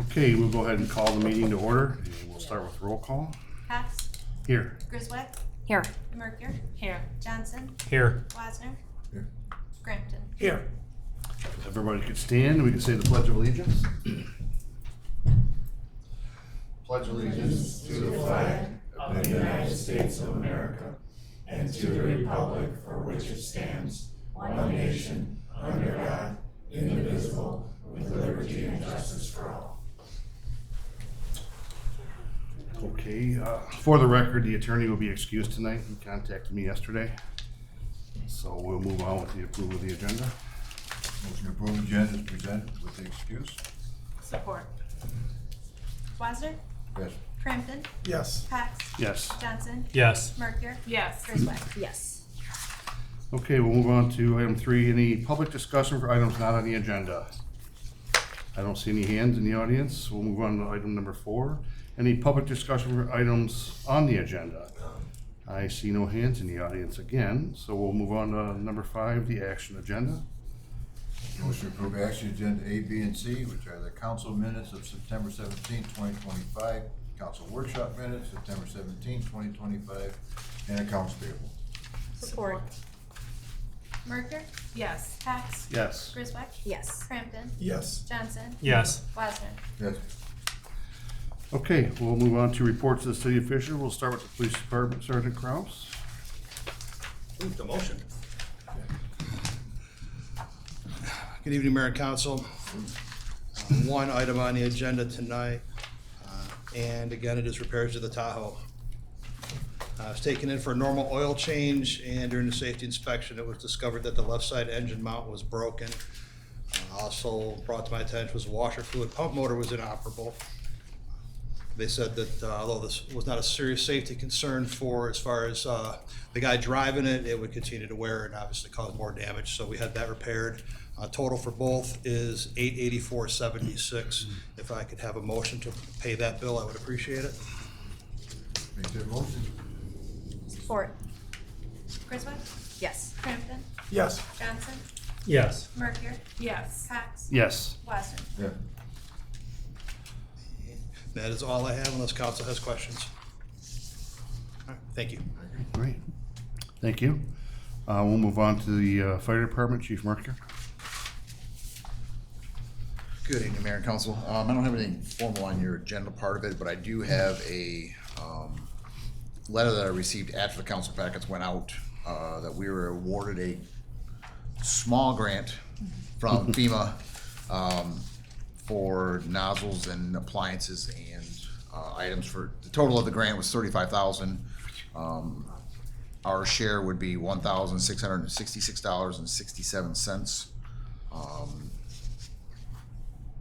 Okay, we'll go ahead and call the meeting to order, and we'll start with roll call. Hess, Here. Griswold, Here. Merkier, here. Johnson, Here. Wasner, Here. Crampton. Here. If everybody could stand, we can say the Pledge of Allegiance. Pledge allegiance To the flag of the United States of America and to the republic for which it stands, one nation, under God, indivisible, with liberty and justice for all. Okay, for the record, the attorney will be excused tonight. He contacted me yesterday. So we'll move on with the approval of the agenda. Motion to approve agenda is presented with the excuse. Support. Wasner, Yes. Crampton, Yes. Hess, Yes. Johnson, Yes. Merkier, Yes. Griswold. Yes. Okay, we'll move on to item 3. Any public discussion for items not on the agenda? I don't see any hands in the audience. We'll move on to item number 4. Any public discussion for items on the agenda? I see no hands in the audience again, so we'll move on to number 5, the action agenda. Motion to approve action agenda A, B, and C, which are the council minutes of September 17, 2025, council workshop minutes, September 17, 2025, and accounts payable. Support. Merkier, Yes. Hess, Yes. Griswold, Yes. Crampton, Yes. Johnson, Yes. Wasner. Yes. Okay, we'll move on to reports of the city official. We'll start with the police department, Sergeant Kraus. Move the motion. Good evening, Mayor and Council. One item on the agenda tonight, and again, it is repairs to the Tahoe. I was taken in for a normal oil change, and during the safety inspection, it was discovered that the left side engine mount was broken. Also brought to my attention was the washer fluid pump motor was inoperable. They said that although this was not a serious safety concern for as far as the guy driving it, it would continue to wear and obviously cause more damage. So we had that repaired. Total for both is $884.76. If I could have a motion to pay that bill, I would appreciate it. Make that motion. Support. Griswold, Yes. Crampton, Yes. Johnson, Yes. Merkier, Yes. Hess, Yes. Wasner. Yeah. That is all I have unless council has questions. All right, thank you. Great. Thank you. We'll move on to the fire department, Chief Merker. Good evening, Mayor and Council. I don't have anything formal on your agenda part of it, but I do have a letter that I received after the council packets went out, that we were awarded a small grant from FEMA for nozzles and appliances and items. For the total of the grant was $35,000. Our share would be $1,666.67.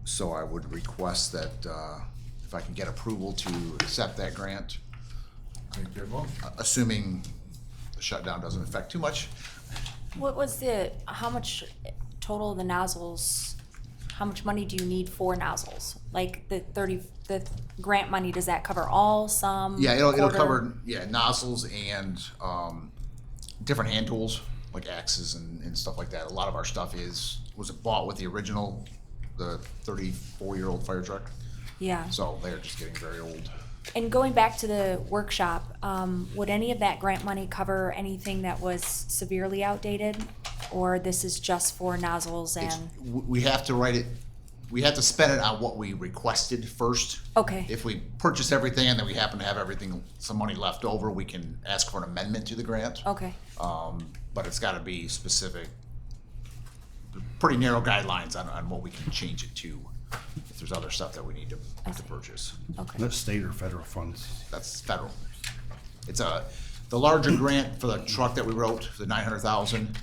So I would request that if I can get approval to accept that grant, Make that motion. assuming the shutdown doesn't affect too much. What was how much total of the nozzles, how much money do you need for nozzles? Like the grant money, does that cover all, some? Yeah, it'll quarter? cover, nozzles and different hand tools, like axes and stuff like that. A lot of our stuff was bought with the original, the 34-year-old fire truck. Yeah. So they're just getting very old. And going back to the workshop, would any of that grant money cover anything that was severely outdated? Or this is just for nozzles We have to write it, we have to spend it on what we requested first. Okay. If we purchase everything and then we happen to have some money left over, we can ask for an amendment to the grant. Okay. But it's gotta be specific, pretty narrow guidelines on what we can change it to. If there's other stuff that we need to purchase, Okay. That's state or federal funds. that's federal. It's the larger grant for the truck that we wrote, the 900,000.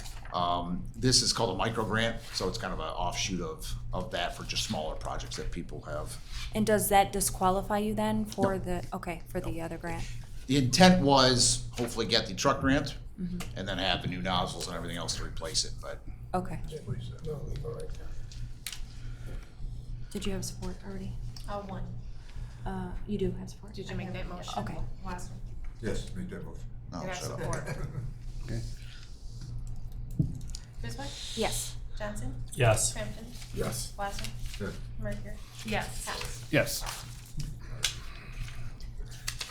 This is called a micro grant, so it's kind of an offshoot of that for just smaller projects that people have. And does that disqualify you then for the other grant? The intent was hopefully get the truck grant and then have the new nozzles and everything else to replace it, but Okay. No, leave it right there. Did you have support already? One. You do have support? Did you make that motion? Okay. Wasner. Yes, make that motion. no, I got shut up. support. Okay. Griswold, Yes. Johnson, Yes. Crampton, Yes. Wassinger, Yes. Merker, Yes. Cox. Yes.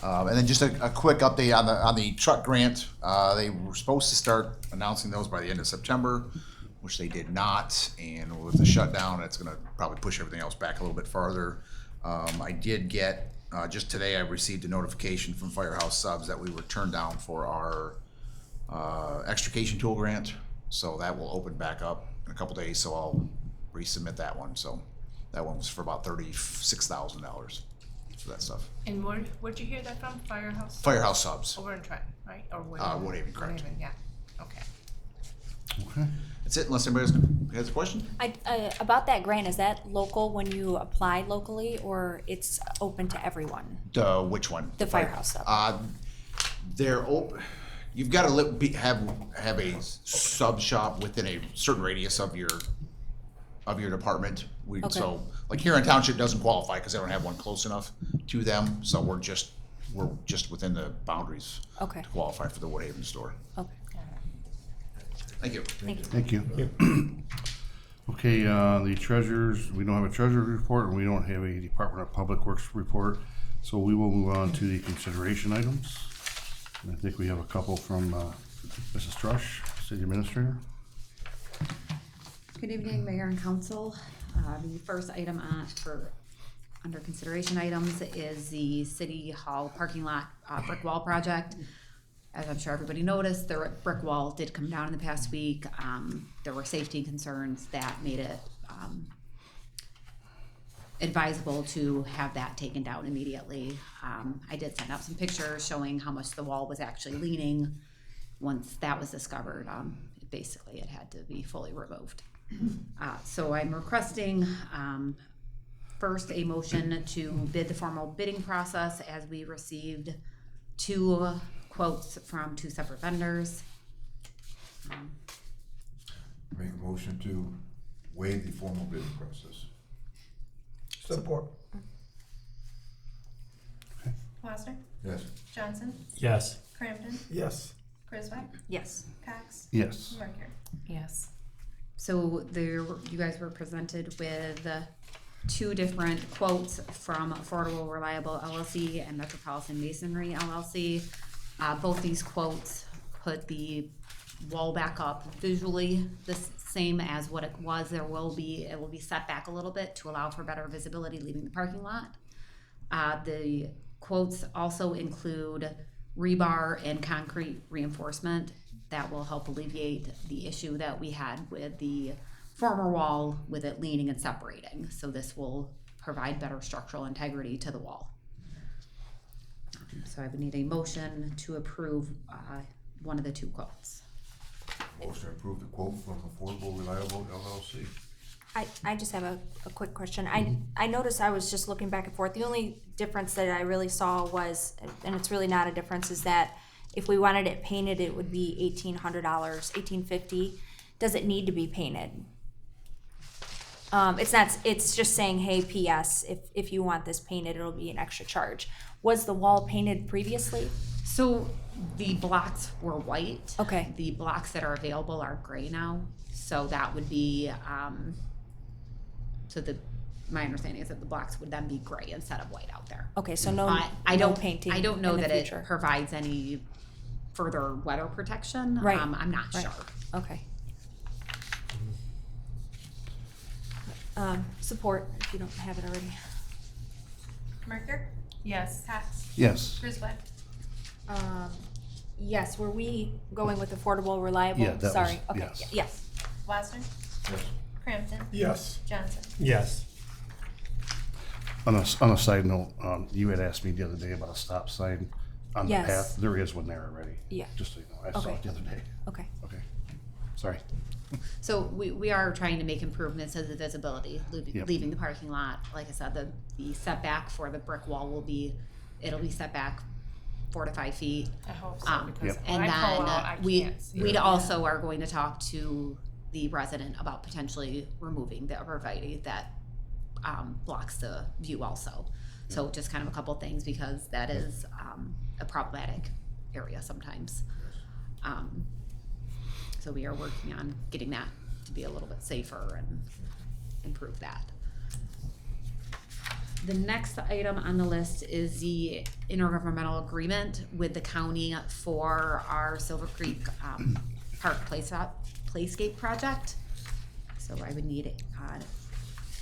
And then just a quick update on the truck grant. They were supposed to start announcing those by the end of September, which they did not. And with the shutdown, it's gonna probably push everything else back a little bit farther. I did get, just today, I received a notification from Firehouse Subs that we were turned down for our extrication tool grant. So that will open back up in a couple days, so I'll resubmit that one. So that one was for about $36,000 for that stuff. And where'd you hear that from? Firehouse? Firehouse Subs. Over in Trenton, right? Or Woodhaven, correct. Woodhaven, yeah. Okay. Okay. That's it, unless anybody has a question? About that grant, is that local when you apply locally, or it's open to everyone? Which one? The firehouse stuff. They're open, you've gotta have a sub shop within a certain radius of your department. Okay. So, like Huron Township doesn't qualify because they don't have one close enough to them, so we're just within the boundaries Okay, to qualify for the Woodhaven store. okay. Thank you. Thank you. Thank you. Okay, the treasurers, we don't have a treasurer's report, and we don't have a Department of Public Works report, so we will move on to the consideration items. And I think we have a couple from Mrs. Trush, City Administrator. Good evening, Mayor and Council. The first item under consideration items is the City Hall parking lot brick wall project. As I'm sure everybody noticed, the brick wall did come down in the past week. There were safety concerns that made it advisable to have that taken down immediately. I did send out some pictures showing how much the wall was actually leaning. Once that was discovered, it had to be fully removed. So I'm requesting first a motion to bid the formal bidding process, as we received 2 quotes from 2 separate vendors. Make a motion to waive the formal bidding process. Support. Wassinger, Yes. Johnson, Yes. Crampton, Yes. Griswold, Yes. Cox, Yes. Merker. Yes. So you guys were presented with 2 different quotes from Affordable Reliable LLC and Metropolitan Masonry LLC. Both these quotes put the wall back up visually the same as what it was. It will be set back a little bit to allow for better visibility leaving the parking lot. The quotes also include rebar and concrete reinforcement that will help alleviate the issue that we had with the former wall with it leaning and separating. So this will provide better structural integrity to the wall. So I would need a motion to approve one of the 2 quotes. Motion to approve the quote from Affordable Reliable LLC. I just have a quick question. I noticed, I was just looking back and forth. The only difference that I really saw was, and it's really not a difference, is that if we wanted it painted, it would be $1,800, $1,850. Does it need to be painted? It's just saying, hey, P.S., if you want this painted, it'll be an extra charge. Was the wall painted previously? So the blocks were white. Okay. The blocks that are available are gray now. So that would be, my understanding is that the blocks would then be gray instead of white out there. Okay, so no painting I don't know in the that future. it provides any further weather protection. Right. I'm not Right. sure. Okay. Support, if you don't have it already. Merker, Yes. Cox, Yes. Griswold, Yes, were we going with affordable, reliable? Yeah, that was- Sorry, okay, yes. yes. Wassinger, Yes. Crampton, Yes. Johnson. Yes. On a side note, you had asked me the other day about a stop sign on the Yes. path. There is one there already. Yeah. Just so you know, I saw Okay. it the other day. Okay. Okay. Sorry. So we are trying to make improvements to the visibility, Yep. leaving the parking lot. Like I said, the setback for the brick wall it'll be set back 4 to 5 feet. I hope so, because Yep. when And I pull out, I then can't see we it. also are going to talk to the resident about potentially removing the arborvitae that blocks the view also. So just kind of a couple things, because that is a problematic area sometimes. So we are working on getting that to be a little bit safer and improve that. The next item on the list is the intergovernmental agreement with the county for our Silver Creek Park Playscape project. So I would need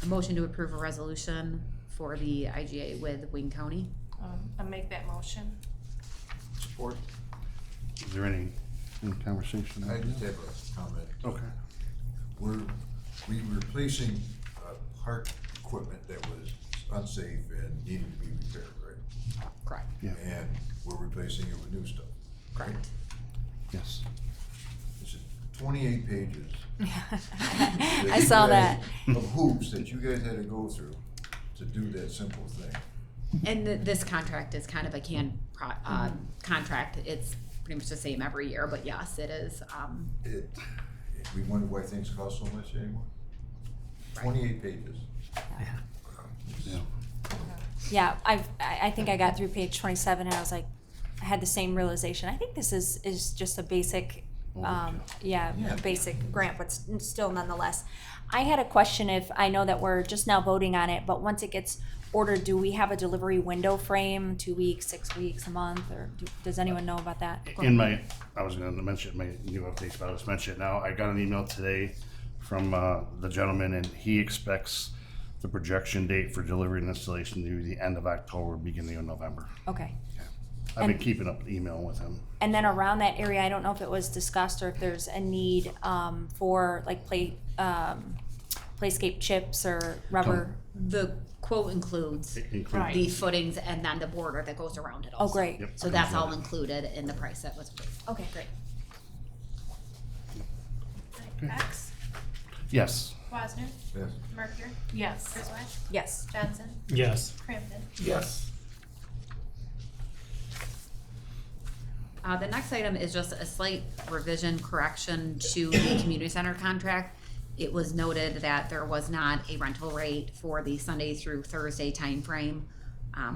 a motion to approve a resolution for the IGA with Wayne County. I'll make that motion. Support. Is there any conversation? I just have a comment. Okay. We're replacing park equipment that was unsafe and needed to be repaired, right? Correct. Yeah. And we're replacing it with new stuff. Correct. Yes. It's 28 pages. I saw that. Of hoops that you guys had to go through to do that simple thing. And this contract is kind of a contract. It's pretty much the same every year, but yes, it is. We wonder why things cost so much anymore. 28 pages. Yeah. Yeah, I think I got through page 27 and I was like, I had the same realization. I think this is just a basic, Yeah. basic grant, but still nonetheless. I had a question. If I know that we're just now voting on it, but once it gets ordered, do we have a delivery window frame? 2 weeks, 6 weeks, a month, or does anyone know about that? I was going to mention my new updates, but I'll just mention it now. I got an email today from the gentleman, and he expects the projection date for delivery and installation to be the end of October, beginning of November. Okay. I've been keeping up email with him. And then around that area, I don't know if it was discussed or if there's a need for like playscape chips or rubber. The quote includes It includes- Right. the footings and then the border that goes around it Oh, also. great. Yep. So that's all included in the price that was approved. Okay, great. Cox, Yes. Wasner, Yes. Merker, Yes. Griswold, Yes. Johnson, Yes. Crampton. Yes. The next item is just a slight revision correction to the community center contract. It was noted that there was not a rental rate for the Sunday through Thursday timeframe.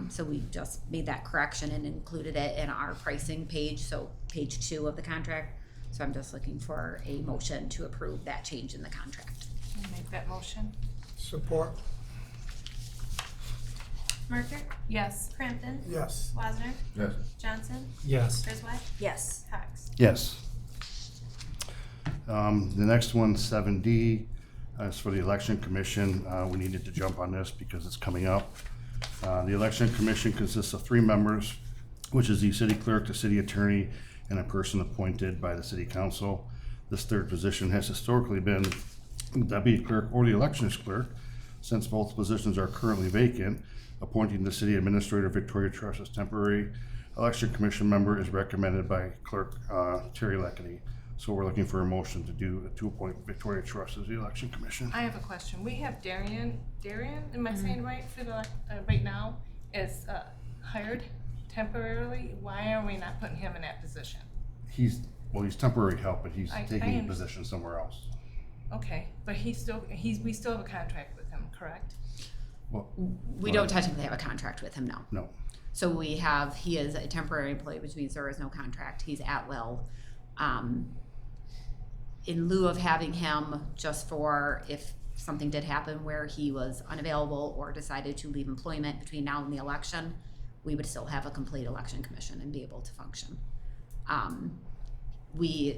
So we just made that correction and included it in our pricing page, so page 2 of the contract. So I'm just looking for a motion to approve that change in the contract. I'll make that motion. Support. Merker, Yes. Crampton, Yes. Wasner, Yes. Johnson, Yes. Griswold, Yes. Cox. Yes. The next one, 7D, is for the election commission. We needed to jump on this because it's coming up. The election commission consists of 3 members, which is the city clerk, the city attorney, and a person appointed by the city council. This third position has historically been the deputy clerk or the elections clerk. Since both positions are currently vacant, appointing the city administrator Victoria Truss as temporary election commission member is recommended by clerk Terry Leckety. So we're looking for a motion to appoint Victoria Truss as the election commission. I have a question. We have Darian, am I saying right for the, right now, is hired temporarily. Why are we not putting him in that position? He's temporary help, but he's I taking a understand. position somewhere else. Okay, but we still have a contract with him, correct? Well, We don't technically have a contract with him, no. no. So he is a temporary employee, which means there is no contract. He's at will. In lieu of having him just for if something did happen where he was unavailable or decided to leave employment between now and the election, we would still have a complete election commission and be able to function.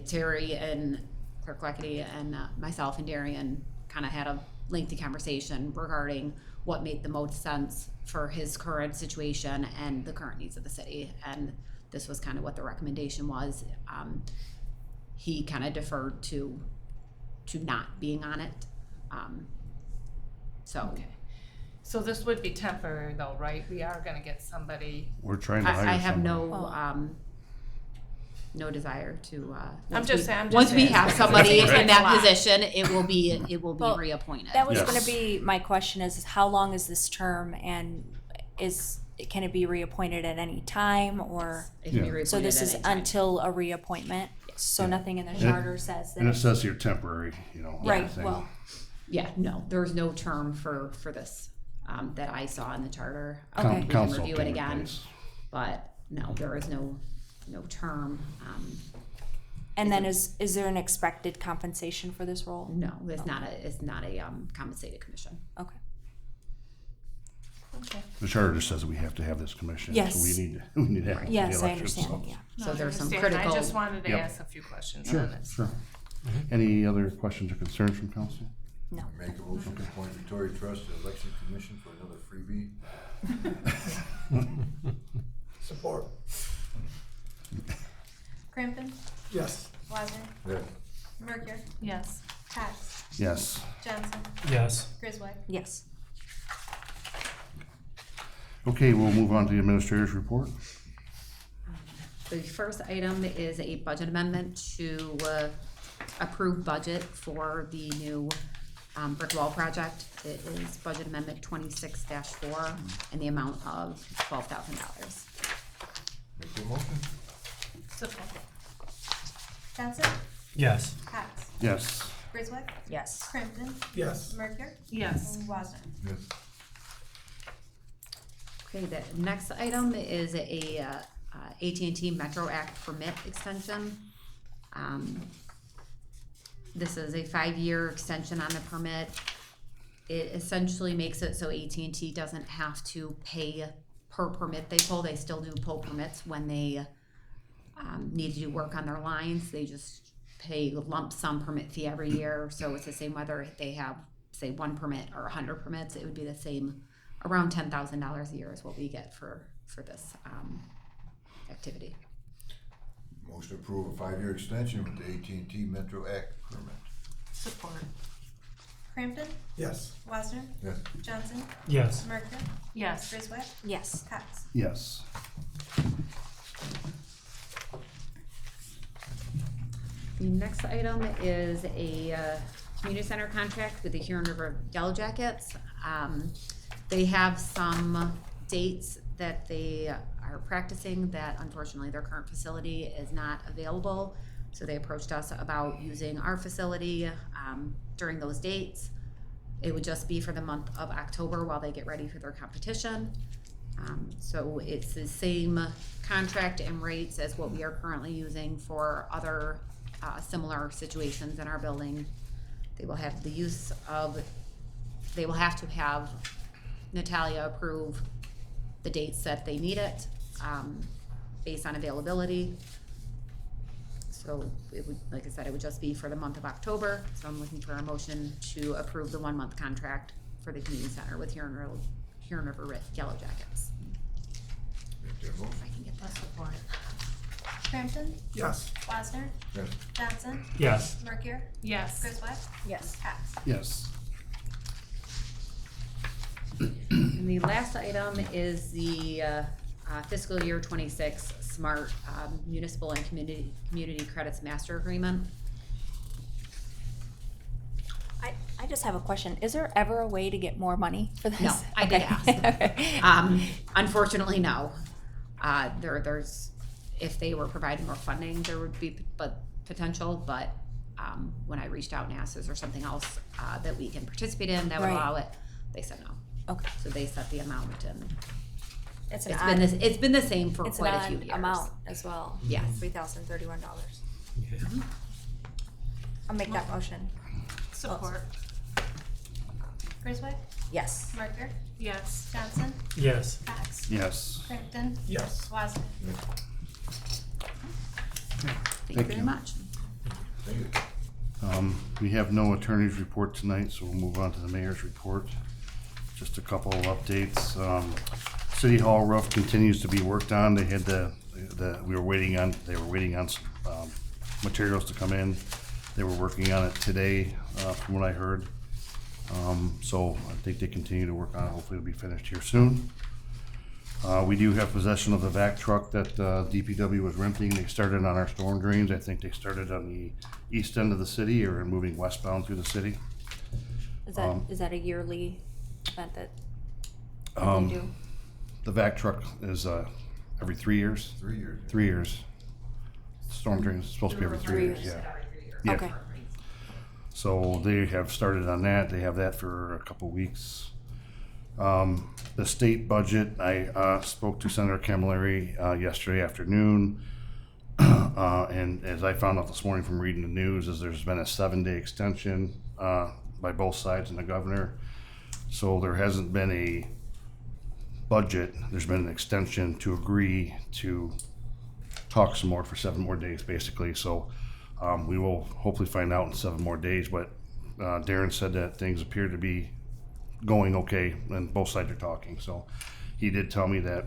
Terry and Clerk Leckety and myself and Darian kind of had a lengthy conversation regarding what made the most sense for his current situation and the current needs of the city. And this was kind of what the recommendation was. He kind of deferred to not being on it. So this would be temporary though, right? We are gonna get somebody. We're trying to hire I have somebody. no desire to. I'm just Once we saying. have somebody It's in a that lot. position, it will be Well, reappointed. That was Yes. going to be my question: is how long is this term, and can it be reappointed at any time, or It can be Yeah. reappointed so this at is any time. until a reappointment? So Yeah. nothing in the charter says that. And it says here temporary, Right. thing. Well, Yeah, no, there's no term for this that I saw in the charter. Okay. We can Council review it can again, replace. but no, there is no term. And then is there an expected compensation for this role? No, it's not a compensated commission. Okay. Okay. The charter just says we have to have this commission. Yes. So we need to have the Yes, I election, understand, so- yeah. So No, I there's some understand. critical. I just wanted to Yep. ask a few questions Sure, on this. sure. Any other questions or concerns from council? No. Make a motion to appoint Victoria Trust to election commission for another freebie. Support. Crampton, Yes. Wasner, Yes. Merker, Yes. Cox, Yes. Johnson, Yes. Griswold. Yes. Okay, we'll move on to the administrator's report. The first item is a budget amendment to approve budget for the new brick wall project. It is budget amendment 26-4 in the amount of $12,000. Make the motion. Support. Johnson, Yes. Cox, Yes. Griswold, Yes. Crampton, Yes. Merker, Yes. and Wasner. Yes. Okay, the next item is a AT&T Metro Act permit extension. This is a 5-year extension on the permit. It essentially makes it so AT&T doesn't have to pay per permit they pull. They still do pull permits when they need to do work on their lines. They just pay a lump sum permit fee every year. So it's the same whether they have, say, 1 permit or 100 permits. It would be the same. Around $10,000 a year is what we get for this activity. Motion to approve a 5-year extension with the AT&T Metro Act permit. Support. Crampton, Yes. Wasner, Yes. Johnson, Yes. Merker, Yes. Griswold, Yes. Cox. Yes. The next item is a community center contract with the Huron River Yellow Jackets. They have some dates that they are practicing that unfortunately their current facility is not available. So they approached us about using our facility during those dates. It would just be for the month of October while they get ready for their competition. So it's the same contract and rates as what we are currently using for other similar situations in our building. They will have the use of, they will have to have Natalia approve the dates that they need it, based on availability. So it would, like I said, it would just be for the month of October. So I'm looking for a motion to approve the 1-month contract for the community center with Huron River Yellow Jackets. Make that If motion. I can get that. Support. Crampton, Yes. Wasner, Yes. Johnson, Yes. Merker, Yes. Griswold, Yes. Cox. Yes. And the last item is the fiscal year 26 Smart Municipal and Community Credits Master Agreement. I just have a question. Is there ever a way to get more money for this? No, I did ask. Okay. Unfortunately, no. There's, if they were providing more funding, there would be potential, but when I reached out and asked, is there something else that we can participate in that would Right. allow it? They said no. Okay. So they set the amount, and It's an it's been the same for it's quite an a few odd years. amount as well. Yes. $3,031. Yeah. I'll make that motion. Support. Griswold, Yes. Merker, Yes. Johnson, Yes. Cox. Yes. Crampton, Yes. Wasner. Thank you Thank very you. much. Thank you. We have no attorney's report tonight, so we'll move on to the mayor's report. Just a couple of updates. City Hall roof continues to be worked on. They had they were waiting on some materials to come in. They were working on it today, from what I heard. So I think they continue to work on it. Hopefully it'll be finished here soon. We do have possession of the vac truck that DPW was renting. They started on our storm drains. I think they started on the east end of the city or moving westbound through the city. Is that a yearly event that they Um, do? The vac truck is every 3 years. 3 years. 3 years. Storm drains is supposed to be every 3 years, yeah. Yeah. Okay. So they have started on that. They have that for a couple weeks. The state budget, I spoke to Senator Camilleri yesterday afternoon. And as I found out this morning from reading the news, is there's been a 7-day extension by both sides and the governor. So there hasn't been a budget, there's been an extension to agree to talk some more for 7 more days, basically. So we will hopefully find out in 7 more days, but Darren said that things appear to be going okay and both sides are talking. So he did tell me that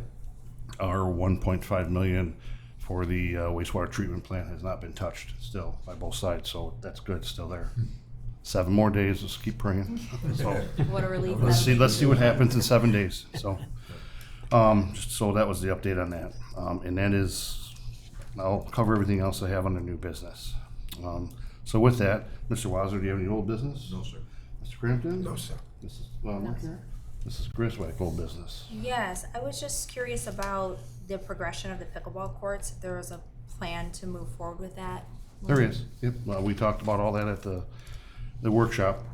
our 1.5 million for the wastewater treatment plant has not been touched still by both sides, so that's good, still there. 7 more days, let's keep praying. So What a relief. let's that'll see what happens in 7 days. So so that was the update on that. And that is, I'll cover everything else I have under new business. So with that, Mr. Wazzer, do you have any old business? No, sir. Mr. Crampton? No, sir. Mrs. Marker? Mrs. Griswold, old business. Yes, I was just curious about the progression of the pickleball courts. If there was a plan to move forward with that. There is, yep. We talked about all that at the workshop.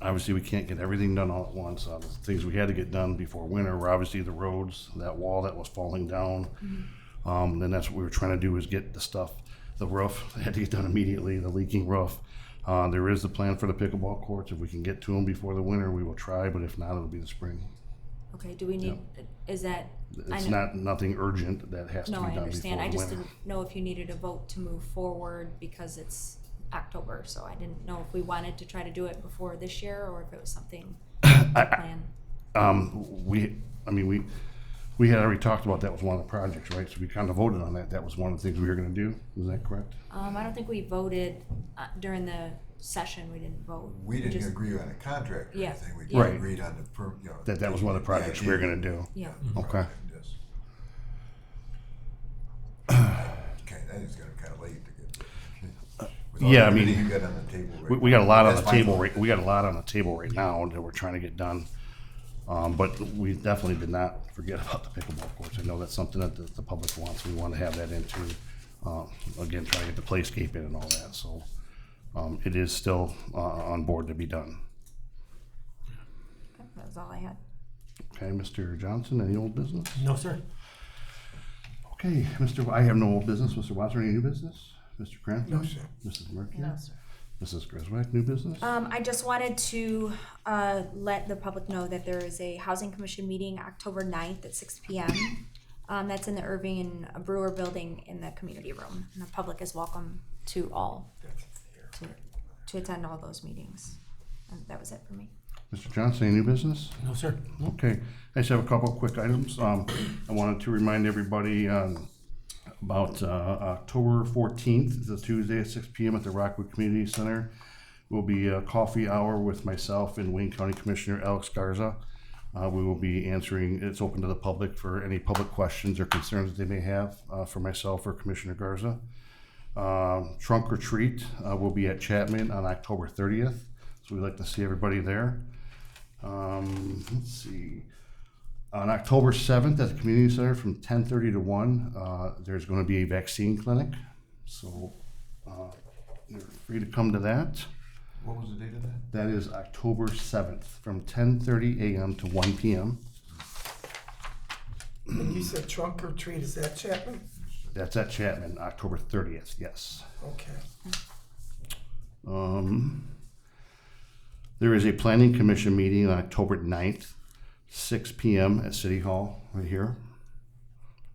Obviously, we can't get everything done all at once. The things we had to get done before winter were obviously the roads, that wall that was falling down. Then that's what we were trying to do, is get the stuff, the roof, they had to get done immediately, the leaking roof. There is the plan for the pickleball courts. If we can get to them before the winter, we will try, but if not, it'll be the spring. Okay, do we need, is that? I It's know- nothing urgent that has to be No, done I before the understand. I winter. just didn't know if you needed a vote to move forward because it's October, so I didn't know if we wanted to try to do it before this year or if it was something to plan. We had already talked about that was one of the projects, right? So we kind of voted on that. That was one of the things we were gonna do. Is that correct? I don't think we voted during the session. We didn't vote. We didn't just- agree on a contract or Yeah. anything, we Yeah. just agreed on the, That was one of the projects we were gonna do. Yeah. Okay. Yes. Okay, that is gonna kinda late to get. with all Yeah, I everything mean, you got on the table right We got a lot on That's the fine. table, we got a lot on the table right now that we're trying to get done. But we definitely did not forget about the pickleball courts. I know that's something that the public wants. We want to have that into, again, trying to get the playscape in and all that. So it is still on board to be done. That was all I had. Okay, Mr. Johnson, any old business? No, sir. Okay, I have no old business. Mr. Watson, any new business? Mr. Crampton? No, sir. Mrs. Mercury? No, sir. Mrs. Griswold, new business? I just wanted to let the public know that there is a Housing Commission meeting October 9th at 6 p.m. That's in the Irving and Brewer Building in the community room. And the public is welcome to all to attend all those meetings. And that was it for me. Mr. Johnson, any new business? No, sir. Okay, I just have a couple of quick items. I wanted to remind everybody about October 14th, the Tuesday at 6 p.m. at the Rockwood Community Center. Will be a coffee hour with myself and Wayne County Commissioner Alex Garza. We will be answering, it's open to the public for any public questions or concerns that they may have for myself or Commissioner Garza. Trunk or treat will be at Chapman on October 30th, so we'd like to see everybody there. Let's see. On October 7th at the community center from 10:30 to 1, there's going to be a vaccine clinic. So you're free to come to that. What was the date of that? That is October 7th from 10:30 a.m. to 1 p.m. And you said trunk or treat, is that Chapman? That's at Chapman, October 30th, yes. Okay. There is a planning commission meeting on October 9th, 6 p.m. at City Hall, right here.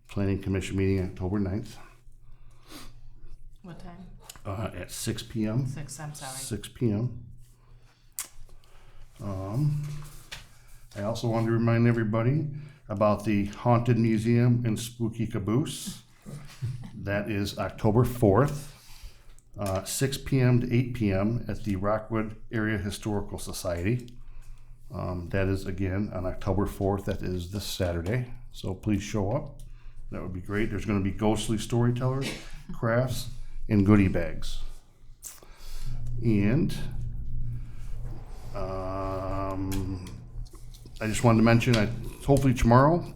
Planning commission meeting October 9th What time? at 6 p.m. 6, I'm sorry. 6 p.m. I also wanted to remind everybody about the Haunted Museum and Spooky Caboose. That is October 4th, 6 p.m. to 8 p.m. at the Rockwood Area Historical Society. That is again on October 4th. That is this Saturday. So please show up. That would be great. There's going to be ghostly storytellers, crafts, and goodie bags. And I just wanted to mention, hopefully tomorrow,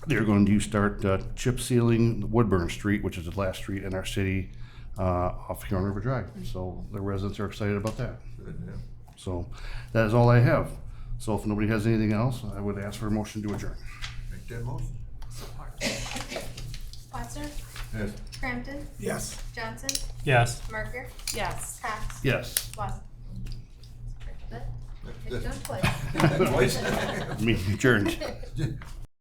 they're going to start chip sealing Woodburn Street, which is the last street in our city off Huron River Drive. So the residents are excited about that. Good, yeah. So that is all I have. So if nobody has anything else, I would ask for a motion to adjourn. Make that motion. Watson, Yes. Crampton, Yes. Johnson, Yes. Marker, Yes. Cox, Yes. Watson. It's done twice. Meeting adjourned.